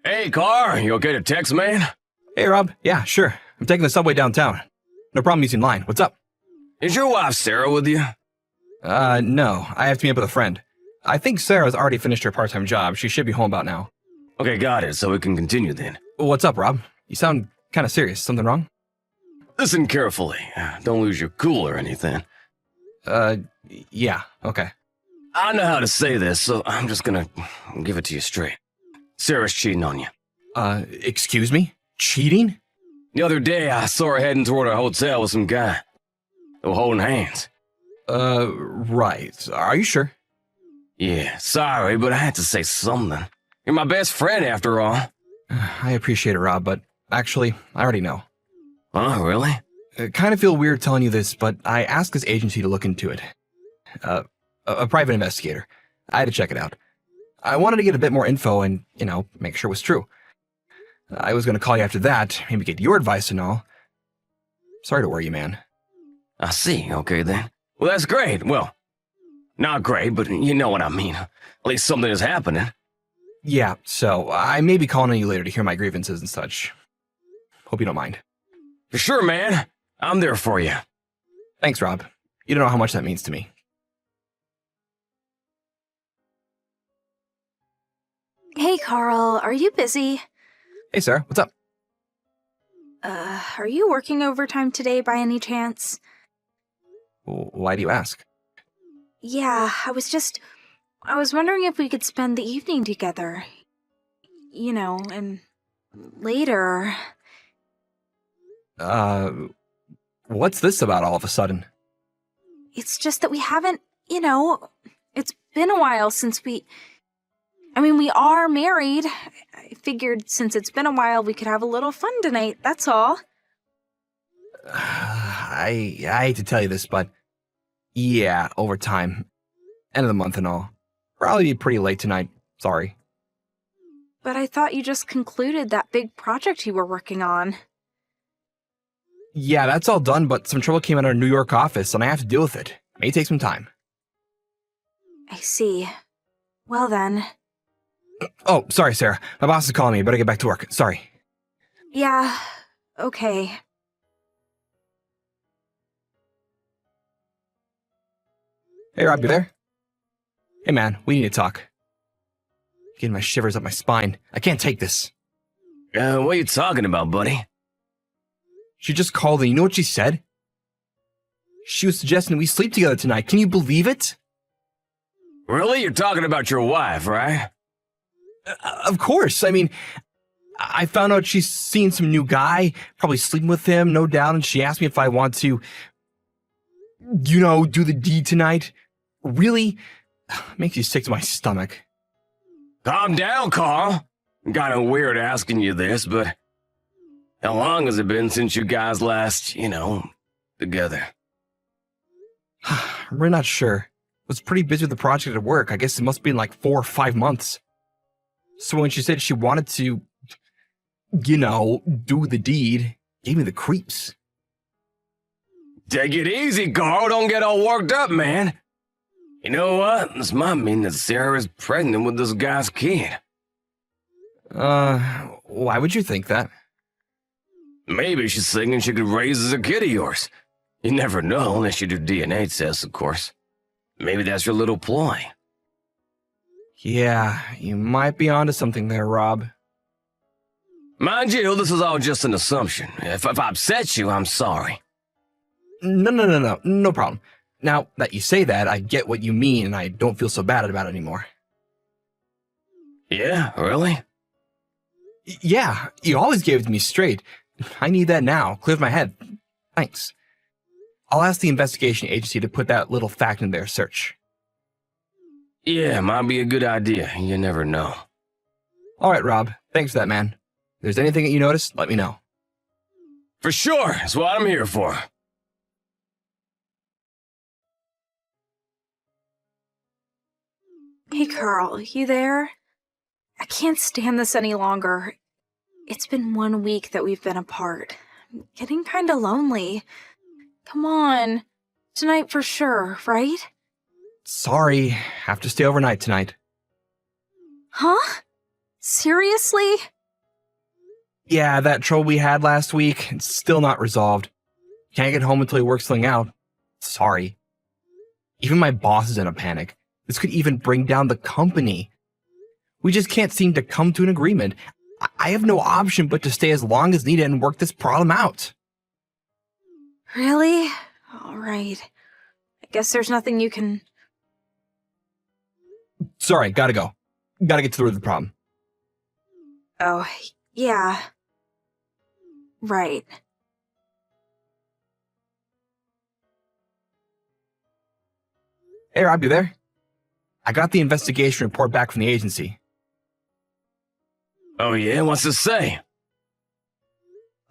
Hey, Car, you okay to text, man? Hey, Rob. Yeah, sure. I'm taking the subway downtown. No problem using line. What's up? Is your wife Sarah with you? No. I have to meet up with a friend. I think Sarah's already finished her part-time job. She should be home about now. Okay, got it, so we can continue then. What's up, Rob? You sound kind of serious. Something wrong? Listen carefully. Don't lose your cool or anything. Yeah. Okay. I know how to say this, so I'm just gonna give it to you straight. Sarah's cheating on you. Excuse me? Cheating? The other day, I saw her heading toward a hotel with some guy. They were holding hands. Right. Are you sure? Yeah, sorry, but I had to say something. You're my best friend, after all. I appreciate it, Rob, but actually, I already know. Oh, really? I kind of feel weird telling you this, but I asked this agency to look into it. A private investigator. I had to check it out. I wanted to get a bit more info and, make sure it was true. I was going to call you after that, maybe get your advice and all. Sorry to worry you, man. I see, okay then. Well, that's great. Well, not great, but you know what I mean. At least something is happening. Yeah, so I may be calling on you later to hear my grievances and such. Hope you don't mind. For sure, man. I'm there for you. Thanks, Rob. You don't know how much that means to me. Hey, Carl, are you busy? Hey, Sarah, what's up? Are you working overtime today by any chance? Why do you ask? Yeah, I was wondering if we could spend the evening together. And later. What's this about all of a sudden? It's just that we haven't, it's been a while since we are married. I figured since it's been a while, we could have a little fun tonight, that's all. I hate to tell you this, but yeah, overtime. End of the month and all. Probably be pretty late tonight. Sorry. But I thought you just concluded that big project you were working on. Yeah, that's all done, but some trouble came out of our New York office, and I have to deal with it. May take some time. I see. Well then. Oh, sorry, Sarah. My boss is calling me. Better get back to work. Sorry. Yeah, okay. Hey, Rob, you there? Hey, man, we need to talk. Getting my shivers up my spine. I can't take this. What are you talking about, buddy? She just called and you know what she said? She was suggesting we sleep together tonight. Can you believe it? Really? You're talking about your wife, right? Of course. I found out she's seen some new guy, probably sleeping with him, no doubt, and she asked me if I want to, do the deed tonight. Really? Makes you sick to my stomach. Calm down, Carl. Kinda weird asking you this, but how long has it been since you guys last, together? I'm really not sure. Was pretty busy with the project at work. I guess it must have been like 4 or 5 months. So when she said she wanted to, do the deed, gave me the creeps. Take it easy, Carl. Don't get all worked up, man. You know what? This might mean that Sarah is pregnant with this guy's kid. Why would you think that? Maybe she's thinking she could raise as a kid of yours. You never know unless you do DNA tests, of course. Maybe that's your little ploy. Yeah, you might be onto something there, Rob. Mind you, this is all just an assumption. If I upset you, I'm sorry. No problem. Now that you say that, I get what you mean and I don't feel so bad about it anymore. Yeah, really? Yeah, you always gave it to me straight. I need that now. Clears my head. Thanks. I'll ask the investigation agency to put that little fact in their search. Yeah, might be a good idea. You never know. All right, Rob. Thanks for that, man. If there's anything that you notice, let me know. For sure. That's what I'm here for. Hey, Carl, you there? I can't stand this any longer. It's been 1 week that we've been apart. I'm getting kinda lonely. Come on. Tonight for sure, right? Sorry, have to stay overnight tonight. Huh? Seriously? Yeah, that trouble we had last week, it's still not resolved. Can't get home until he works something out. Sorry. Even my boss is in a panic. This could even bring down the company. We just can't seem to come to an agreement. I have no option but to stay as long as needed and work this problem out. Really? All right. I guess there's nothing you can... Sorry, gotta go. Gotta get to the root of the problem. Oh, yeah. Right. Hey, Rob, you there? I got the investigation report back from the agency. Oh yeah, what's it say?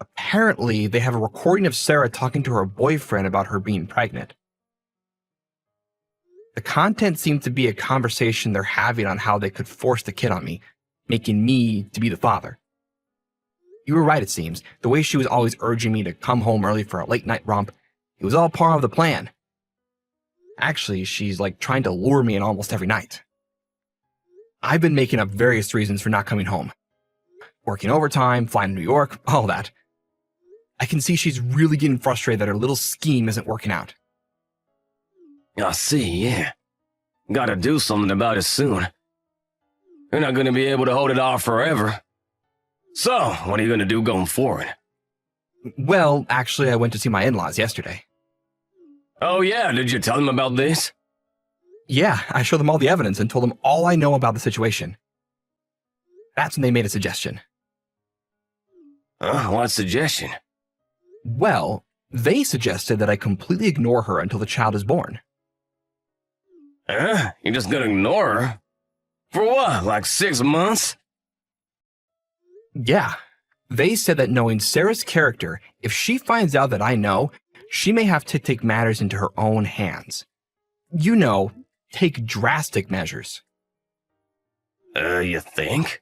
Apparently, they have a recording of Sarah talking to her boyfriend about her being pregnant. The content seemed to be a conversation they're having on how they could force the kid on me, making me to be the father. You were right, it seems. The way she was always urging me to come home early for a late-night romp, it was all part of the plan. Actually, she's like trying to lure me in almost every night. I've been making up various reasons for not coming home. Working overtime, flying to New York, all that. I can see she's really getting frustrated that her little scheme isn't working out. I see, yeah. Gotta do something about it soon. You're not gonna be able to hold it off forever. So, what are you gonna do going forward? Well, actually, I went to see my in-laws yesterday. Oh yeah, did you tell them about this? Yeah, I showed them all the evidence and told them all I know about the situation. That's when they made a suggestion. What suggestion? Well, they suggested that I completely ignore her until the child is born. You're just gonna ignore her? For what, like 6 months? Yeah. They said that knowing Sarah's character, if she finds out that I know, she may have to take matters into her own hands. You know, take drastic measures. You think?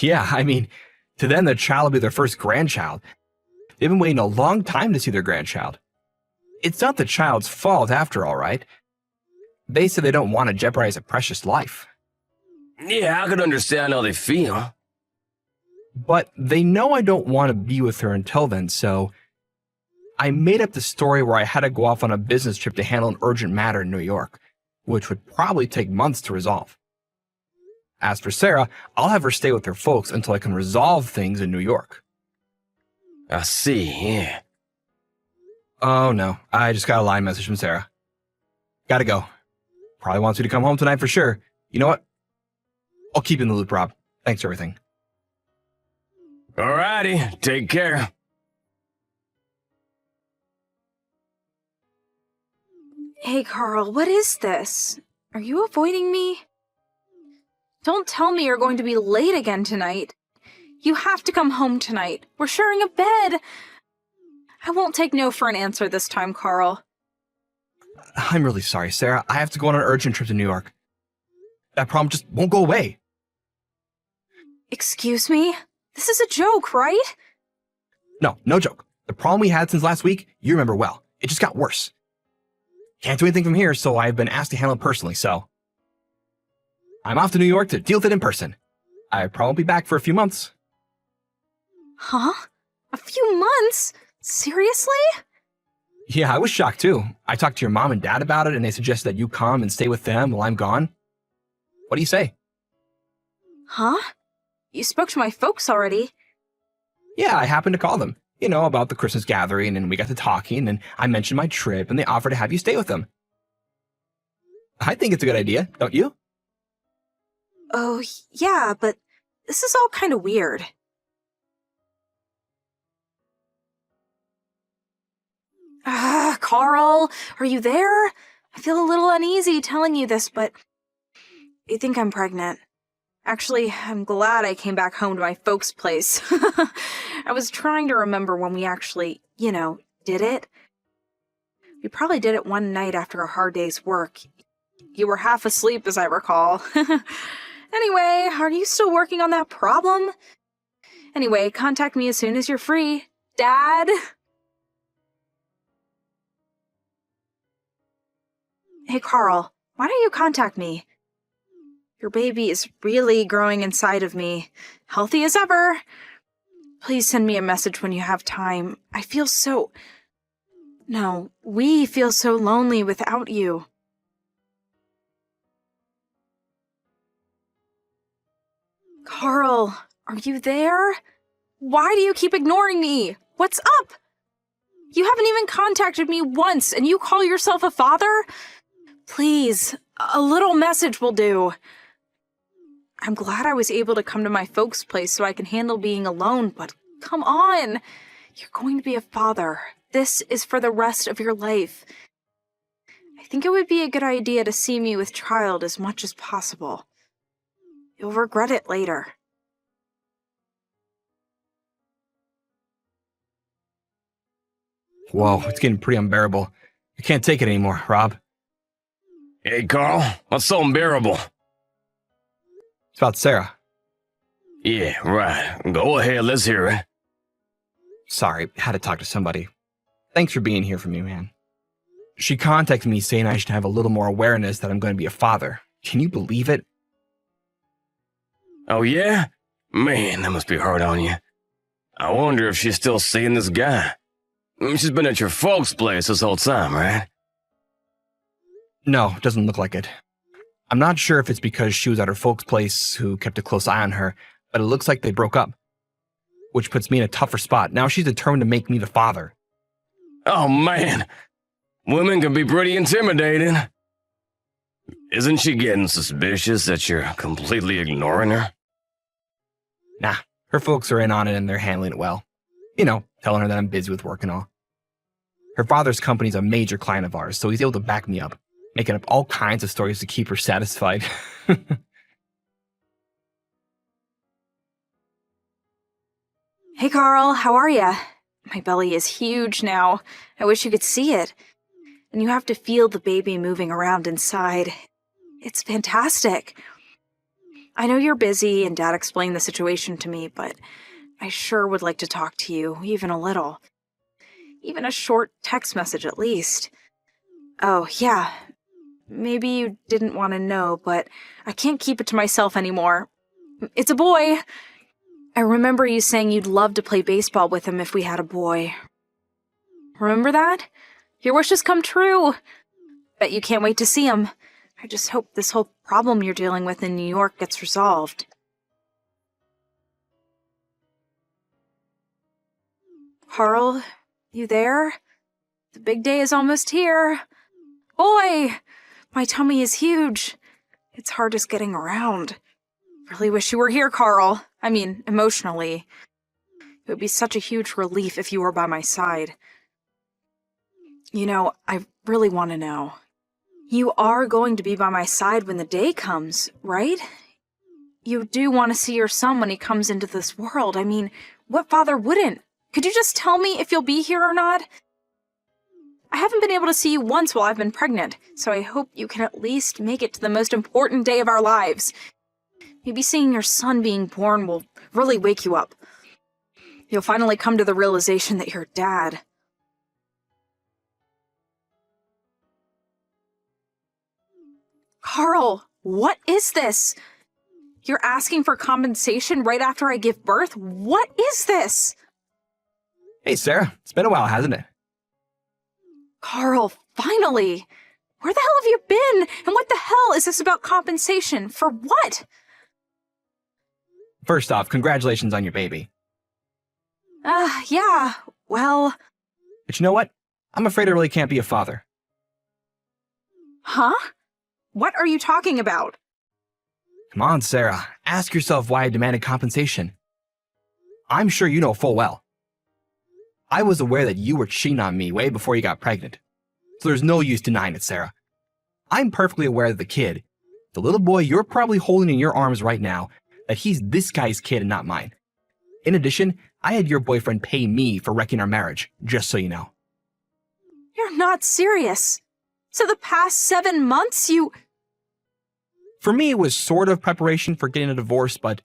Yeah, I mean, to them, the child will be their first grandchild. They've been waiting a long time to see their grandchild. It's not the child's fault, after all, right? They said they don't want to jeopardize a precious life. Yeah, I could understand how they feel. But they know I don't want to be with her until then, so I made up the story where I had to go off on a business trip to handle an urgent matter in New York, which would probably take months to resolve. As for Sarah, I'll have her stay with her folks until I can resolve things in New York. I see, yeah. Oh no, I just got a line message from Sarah. Gotta go. Probably wants you to come home tonight for sure. You know what? I'll keep you in the loop, Rob. Thanks for everything. Alrighty, take care. Hey, Carl, what is this? Are you avoiding me? Don't tell me you're going to be late again tonight. You have to come home tonight. We're sharing a bed. I won't take no for an answer this time, Carl. I'm really sorry, Sarah. I have to go on an urgent trip to New York. That problem just won't go away. Excuse me? This is a joke, right? No, no joke. The problem we had since last week, you remember well. It just got worse. Can't do anything from here, so I've been asked to handle it personally, so I'm off to New York to deal with it in person. I'll probably be back for a few months. Huh? A few months? Seriously? Yeah, I was shocked too. I talked to your mom and dad about it, and they suggested that you come and stay with them while I'm gone. What do you say? Huh? You spoke to my folks already. Yeah, I happened to call them. You know, about the Christmas gathering, and we got to talking, and I mentioned my trip, and they offered to have you stay with them. I think it's a good idea, don't you? Oh, yeah, but this is all kind of weird. Carl, are you there? I feel a little uneasy telling you this, but I think I'm pregnant. Actually, I'm glad I came back home to my folks' place. I was trying to remember when we actually, did it. We probably did it one night after a hard day's work. You were half asleep, as I recall. Anyway, are you still working on that problem? Anyway, contact me as soon as you're free. Dad? Hey, Carl, why don't you contact me? Your baby is really growing inside of me. Healthy as ever. Please send me a message when you have time. I feel so... No, we feel so lonely without you. Carl, are you there? Why do you keep ignoring me? What's up? You haven't even contacted me once, and you call yourself a father? Please, a little message will do. I'm glad I was able to come to my folks' place so I can handle being alone, but come on. You're going to be a father. This is for the rest of your life. I think it would be a good idea to see me with child as much as possible. You'll regret it later. Whoa, it's getting pretty unbearable. I can't take it anymore, Rob. Hey, Carl, what's so unbearable? It's about Sarah. Yeah, right. Go ahead, let's hear it. Sorry, had to talk to somebody. Thanks for being here for me, man. She contacted me saying I should have a little more awareness that I'm going to be a father. Can you believe it? Oh, yeah? Man, that must be hard on you. I wonder if she's still seeing this guy. She's been at your folks' place this whole time, right? No, doesn't look like it. I'm not sure if it's because she was at her folks' place who kept a close eye on her, but it looks like they broke up. Which puts me in a tougher spot. Now she's determined to make me the father. Oh, man. Women can be pretty intimidating. Isn't she getting suspicious that you're completely ignoring her? Nah, her folks are in on it and they're handling it well. You know, telling her that I'm busy with work and all. Her father's company's a major client of ours, so he's able to back me up, making up all kinds of stories to keep her satisfied. Hey, Carl, how are ya? My belly is huge now. I wish you could see it. And you have to feel the baby moving around inside. It's fantastic. I know you're busy and Dad explained the situation to me, but I sure would like to talk to you, even a little. Even a short text message at least. Oh, yeah. Maybe you didn't want to know, but I can't keep it to myself anymore. It's a boy. I remember you saying you'd love to play baseball with him if we had a boy. Remember that? Your wish has come true. Bet you can't wait to see him. I just hope this whole problem you're dealing with in New York gets resolved. Carl, you there? The big day is almost here. Boy! My tummy is huge. It's hard just getting around. Really wish you were here, Carl. I mean, emotionally. It would be such a huge relief if you were by my side. You know, I really want to know. You are going to be by my side when the day comes, right? You do want to see your son when he comes into this world. I mean, what father wouldn't? Could you just tell me if you'll be here or not? I haven't been able to see you once while I've been pregnant, so I hope you can at least make it to the most important day of our lives. Maybe seeing your son being born will really wake you up. You'll finally come to the realization that you're Dad. Carl, what is this? You're asking for compensation right after I give birth? What is this? Hey, Sarah. It's been a while, hasn't it? Carl, finally! Where the hell have you been? And what the hell is this about compensation? For what? First off, congratulations on your baby. Yeah, well... But you know what? I'm afraid I really can't be a father. Huh? What are you talking about? Come on, Sarah. Ask yourself why I demanded compensation. I'm sure you know full well. I was aware that you were cheating on me way before you got pregnant. So there's no use denying it, Sarah. I'm perfectly aware that the kid, the little boy you're probably holding in your arms right now, that he's this guy's kid and not mine. In addition, I had your boyfriend pay me for wrecking our marriage, just so you know. You're not serious. So the past 7 months you... For me, it was sort of preparation for getting a divorce, but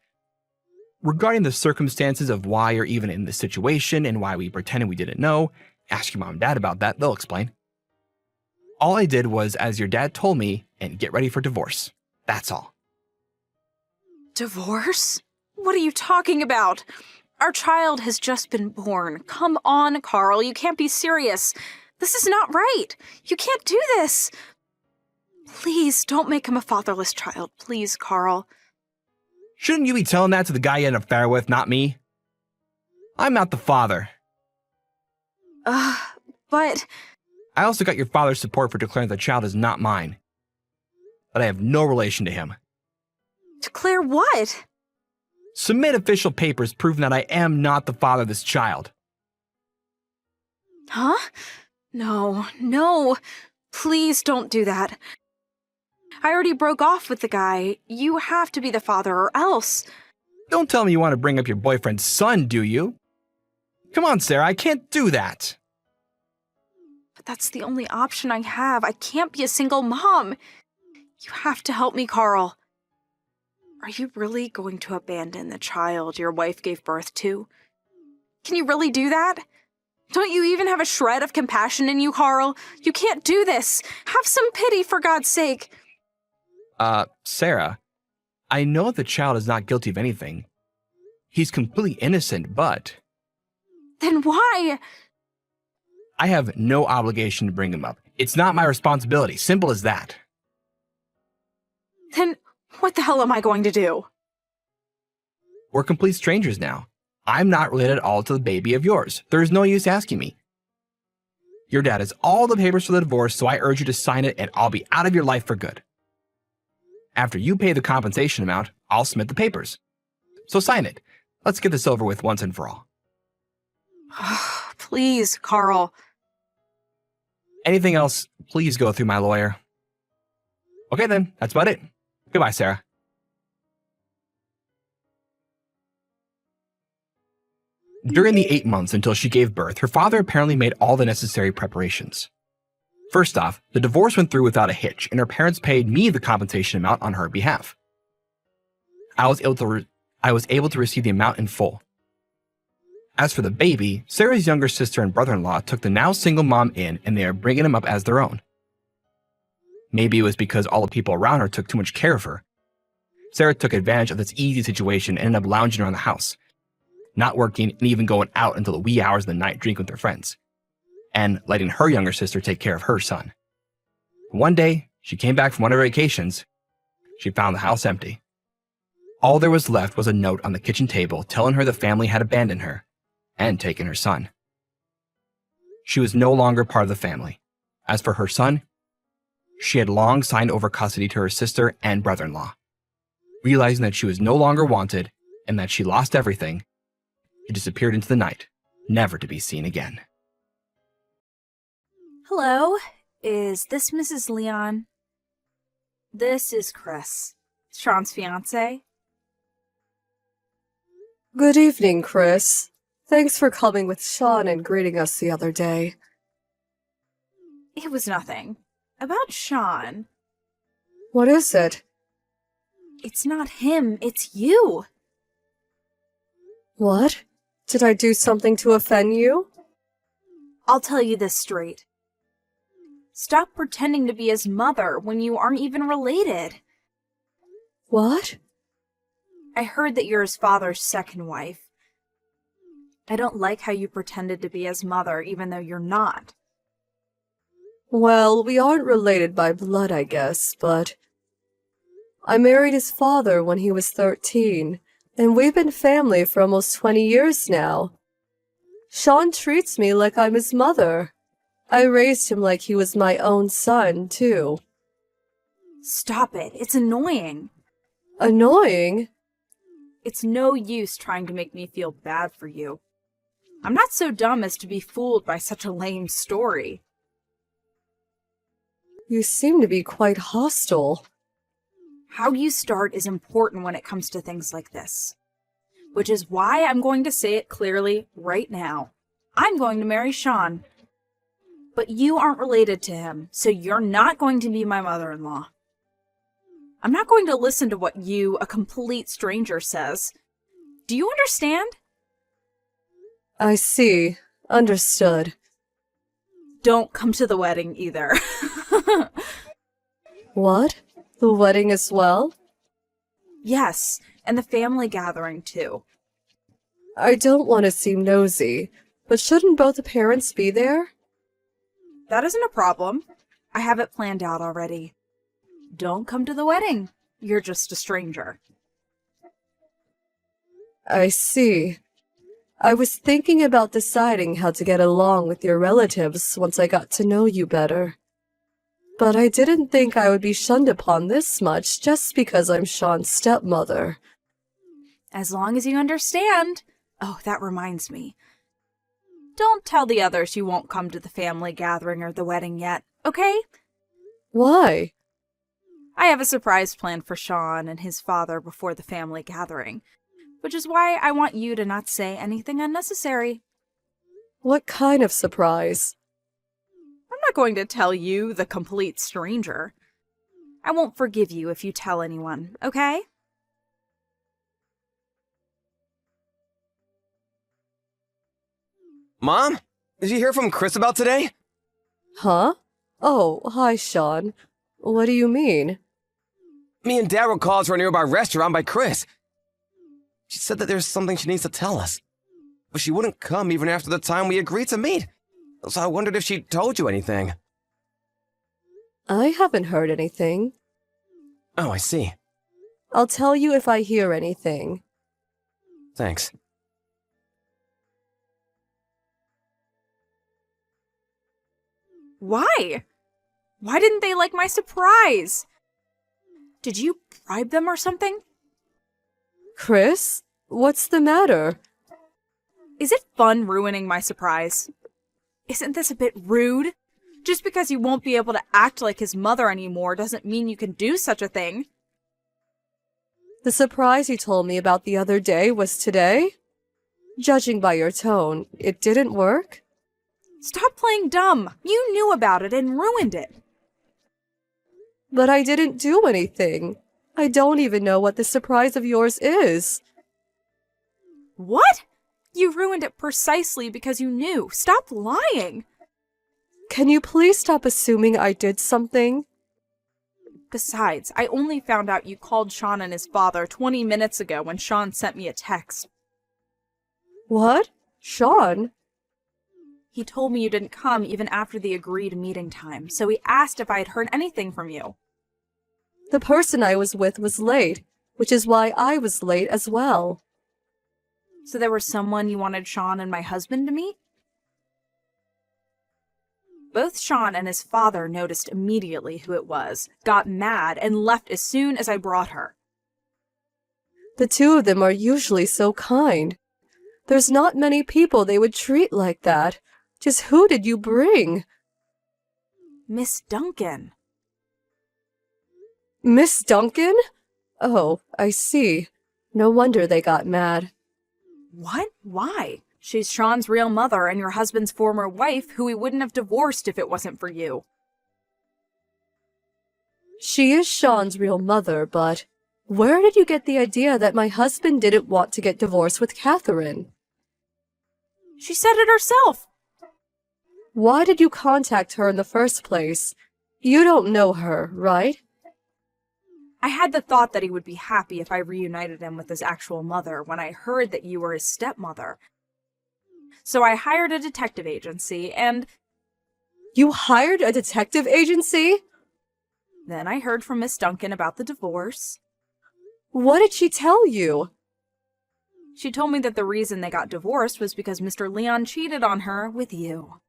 regarding the circumstances of why you're even in this situation and why we pretended we didn't know, ask your mom and dad about that, they'll explain. All I did was, as your dad told me, and get ready for divorce. That's all. Divorce? What are you talking about? Our child has just been born. Come on, Carl, you can't be serious. This is not right. You can't do this. Please, don't make him a fatherless child. Please, Carl. Shouldn't you be telling that to the guy you had an affair with, not me? I'm not the father. But... I also got your father's support for declaring the child is not mine. But I have no relation to him. Declare what? Submit official papers proving that I am not the father of this child. Huh? No. Please don't do that. I already broke off with the guy. You have to be the father or else. Don't tell me you want to bring up your boyfriend's son, do you? Come on, Sarah, I can't do that. But that's the only option I have. I can't be a single mom. You have to help me, Carl. Are you really going to abandon the child your wife gave birth to? Can you really do that? Don't you even have a shred of compassion in you, Carl? You can't do this. Have some pity, for God's sake. Sarah, I know the child is not guilty of anything. He's completely innocent, but... Then why? I have no obligation to bring him up. It's not my responsibility. Simple as that. Then what the hell am I going to do? We're complete strangers now. I'm not related at all to the baby of yours. There's no use asking me. Your dad has all the papers for the divorce, so I urge you to sign it and I'll be out of your life for good. After you pay the compensation amount, I'll submit the papers. So sign it. Let's get this over with once and for all. Please, Carl. Anything else, please go through my lawyer. Okay then, that's about it. Goodbye, Sarah. During the 8 months until she gave birth, her father apparently made all the necessary preparations. First off, the divorce went through without a hitch, and her parents paid me the compensation amount on her behalf. I was able to receive the amount in full. As for the baby, Sarah's younger sister and brother-in-law took the now single mom in, and they are bringing him up as their own. Maybe it was because all the people around her took too much care of her. Sarah took advantage of this easy situation and ended up lounging around the house, not working and even going out until the wee hours of the night drinking with her friends, and letting her younger sister take care of her son. One day, she came back from one of her vacations. She found the house empty. All there was left was a note on the kitchen table telling her the family had abandoned her and taken her son. She was no longer part of the family. As for her son, she had long signed over custody to her sister and brother-in-law. Realizing that she was no longer wanted and that she lost everything, she disappeared into the night, never to be seen again. Hello, is this Mrs. Leon? This is Chris, Sean's fiance. Good evening, Chris. Thanks for coming with Sean and greeting us the other day. It was nothing. About Sean. What is it? It's not him, it's you. What? Did I do something to offend you? I'll tell you this straight. Stop pretending to be his mother when you aren't even related. What? I heard that you're his father's second wife. I don't like how you pretended to be his mother even though you're not. Well, we aren't related by blood, I guess, but... I married his father when he was 13, and we've been family for almost 20 years now. Sean treats me like I'm his mother. I raised him like he was my own son, too. Stop it. It's annoying. Annoying? It's no use trying to make me feel bad for you. I'm not so dumb as to be fooled by such a lame story. You seem to be quite hostile. How you start is important when it comes to things like this. Which is why I'm going to say it clearly right now. I'm going to marry Sean. But you aren't related to him, so you're not going to be my mother-in-law. I'm not going to listen to what you, a complete stranger, says. Do you understand? I see. Understood. Don't come to the wedding either. What? The wedding as well? Yes, and the family gathering too. I don't want to seem nosy, but shouldn't both the parents be there? That isn't a problem. I have it planned out already. Don't come to the wedding. You're just a stranger. I see. I was thinking about deciding how to get along with your relatives once I got to know you better. But I didn't think I would be shunned upon this much just because I'm Sean's stepmother. As long as you understand. Oh, that reminds me. Don't tell the others you won't come to the family gathering or the wedding yet, okay? Why? I have a surprise planned for Sean and his father before the family gathering, which is why I want you to not say anything unnecessary. What kind of surprise? I'm not going to tell you, the complete stranger. I won't forgive you if you tell anyone, okay? Mom? Did you hear from Chris about today? Huh? Oh, hi, Sean. What do you mean? Me and Dad were called to a nearby restaurant by Chris. She said that there's something she needs to tell us. But she wouldn't come even after the time we agreed to meet. So I wondered if she told you anything. I haven't heard anything. Oh, I see. I'll tell you if I hear anything. Thanks. Why? Why didn't they like my surprise? Did you bribe them or something? Chris? What's the matter? Is it fun ruining my surprise? Isn't this a bit rude? Just because you won't be able to act like his mother anymore doesn't mean you can do such a thing. The surprise you told me about the other day was today? Judging by your tone, it didn't work? Stop playing dumb. You knew about it and ruined it. But I didn't do anything. I don't even know what this surprise of yours is. What? You ruined it precisely because you knew. Stop lying. Can you please stop assuming I did something? Besides, I only found out you called Sean and his father 20 minutes ago when Sean sent me a text. What? Sean? He told me you didn't come even after the agreed meeting time, so he asked if I had heard anything from you. The person I was with was late, which is why I was late as well. So there was someone you wanted Sean and my husband to meet? Both Sean and his father noticed immediately who it was, got mad, and left as soon as I brought her. The two of them are usually so kind. There's not many people they would treat like that. Just who did you bring? Miss Duncan. Miss Duncan? Oh, I see. No wonder they got mad. What? Why? She's Sean's real mother and your husband's former wife, who he wouldn't have divorced if it wasn't for you. She is Sean's real mother, but where did you get the idea that my husband didn't want to get divorced with Catherine? She said it herself. Why did you contact her in the first place? You don't know her, right? I had the thought that he would be happy if I reunited him with his actual mother when I heard that you were his stepmother. So I hired a detective agency and... You hired a detective agency? Then I heard from Miss Duncan about the divorce. What did she tell you? She told me that the reason they got divorced was because Mr. Leon cheated on her with you.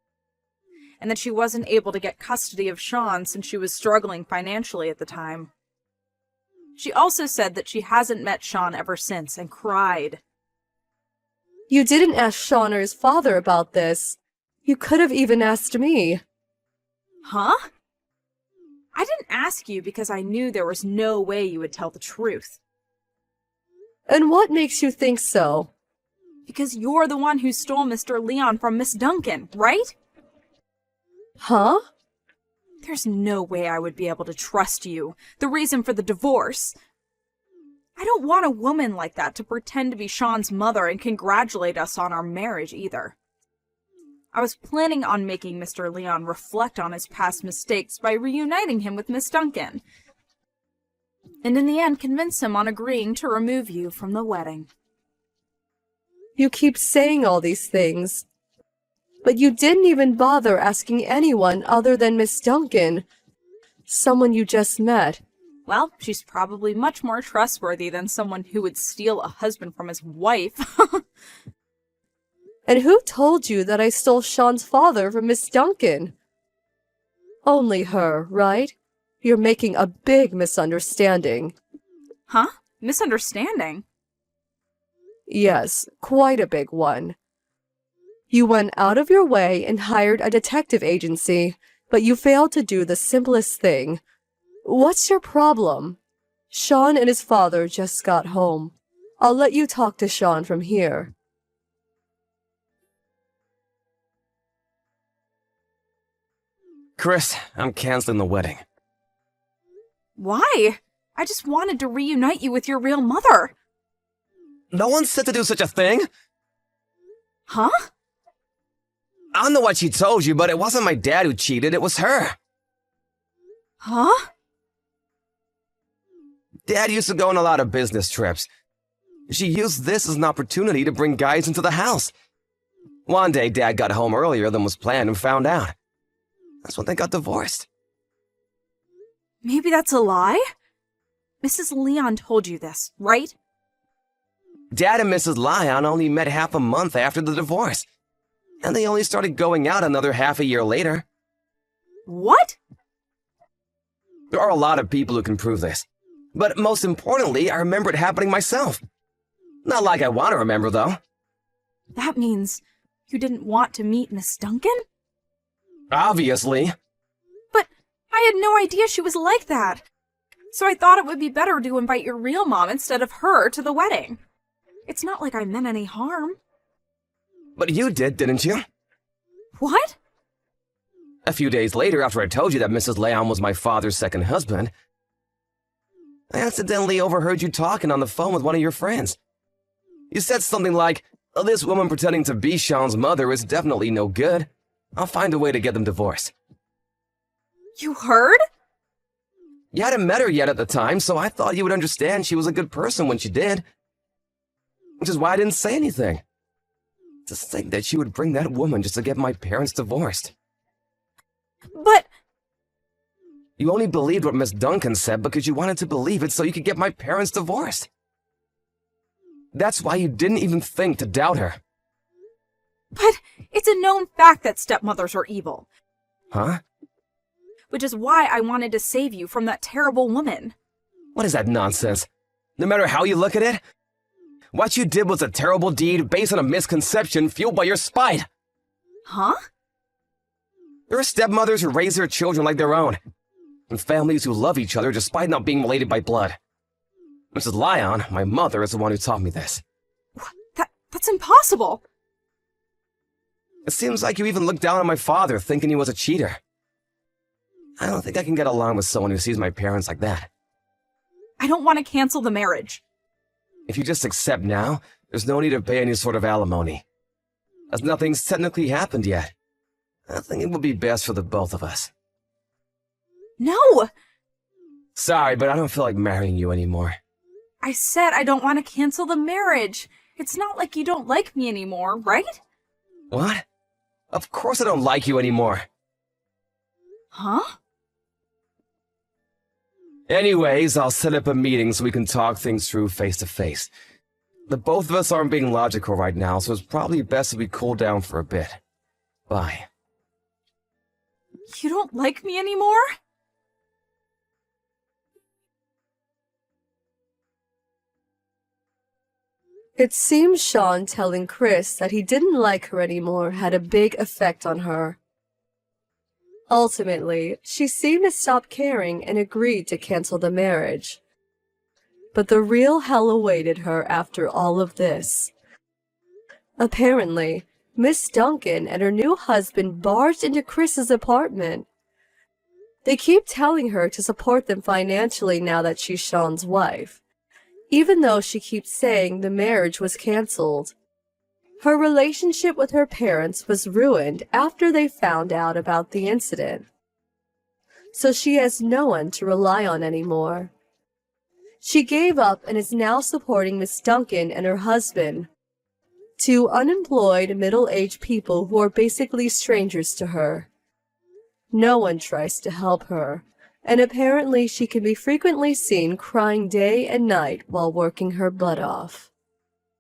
And that she wasn't able to get custody of Sean since she was struggling financially at the time. She also said that she hasn't met Sean ever since and cried. You didn't ask Sean or his father about this. You could have even asked me. Huh? I didn't ask you because I knew there was no way you would tell the truth. And what makes you think so? Because you're the one who stole Mr. Leon from Miss Duncan, right? Huh? There's no way I would be able to trust you. The reason for the divorce. I don't want a woman like that to pretend to be Sean's mother and congratulate us on our marriage either. I was planning on making Mr. Leon reflect on his past mistakes by reuniting him with Miss Duncan. And in the end convince him on agreeing to remove you from the wedding. You keep saying all these things, but you didn't even bother asking anyone other than Miss Duncan, someone you just met. Well, she's probably much more trustworthy than someone who would steal a husband from his wife. And who told you that I stole Sean's father from Miss Duncan? Only her, right? You're making a big misunderstanding. Huh? Misunderstanding? Yes, quite a big one. You went out of your way and hired a detective agency, but you failed to do the simplest thing. What's your problem? Sean and his father just got home. I'll let you talk to Sean from here. Chris, I'm canceling the wedding. Why? I just wanted to reunite you with your real mother. No one said to do such a thing. Huh? I don't know what she told you, but it wasn't my dad who cheated, it was her. Huh? Dad used to go on a lot of business trips. She used this as an opportunity to bring guys into the house. One day, Dad got home earlier than was planned and found out. That's when they got divorced. Maybe that's a lie? Mrs. Leon told you this, right? Dad and Mrs. Lyon only met half a month after the divorce. And they only started going out another half a year later. What? There are a lot of people who can prove this. But most importantly, I remember it happening myself. Not like I want to remember, though. That means you didn't want to meet Miss Duncan? Obviously. But I had no idea she was like that. So I thought it would be better to invite your real mom instead of her to the wedding. It's not like I meant any harm. But you did, didn't you? What? A few days later, after I told you that Mrs. Leon was my father's second husband, I accidentally overheard you talking on the phone with one of your friends. You said something like, "Oh, this woman pretending to be Sean's mother is definitely no good. I'll find a way to get them divorced." You heard? You hadn't met her yet at the time, so I thought you would understand she was a good person when she did. Which is why I didn't say anything. To think that she would bring that woman just to get my parents divorced. But You only believed what Miss Duncan said because you wanted to believe it so you could get my parents divorced. That's why you didn't even think to doubt her. it's a known fact that stepmothers are evil, Huh? which is why I wanted to save you from that terrible woman. What is that nonsense? No matter how you look at it, what you did was a terrible deed based on a misconception fueled by your spite. Huh? There are stepmothers who raise their children like their own, and families who love each other despite not being related by blood. Mrs. Lyon, my mother, is the one who taught me this. That's impossible. It seems like you even looked down on my father, thinking he was a cheater. I don't think I can get along with someone who sees my parents like that. I don't want to cancel the marriage. If you just accept now, there's no need to pay any sort of alimony. As nothing's technically happened yet, I think it would be best for the both of us. No! Sorry, but I don't feel like marrying you anymore. I said I don't want to cancel the marriage. It's not like you don't like me anymore, right? What? Of course I don't like you anymore. Huh? Anyways, I'll set up a meeting so we can talk things through face to face. The both of us aren't being logical right now, so it's probably best if we cool down for a bit. Bye. You don't like me anymore? It seems Sean telling Chris that he didn't like her anymore had a big effect on her. Ultimately, she seemed to stop caring and agreed to cancel the marriage. But the real hell awaited her after all of this. Apparently, Miss Duncan and her new husband barged into Chris's apartment. They keep telling her to support them financially now that she's Sean's wife, even though she keeps saying the marriage was canceled. Her relationship with her parents was ruined after they found out about the incident, so she has no one to rely on anymore. She gave up and is now supporting Miss Duncan and her husband. Two unemployed, middle-aged people who are basically strangers to her. No one tries to help her, and apparently she can be frequently seen crying day and night while working her butt off.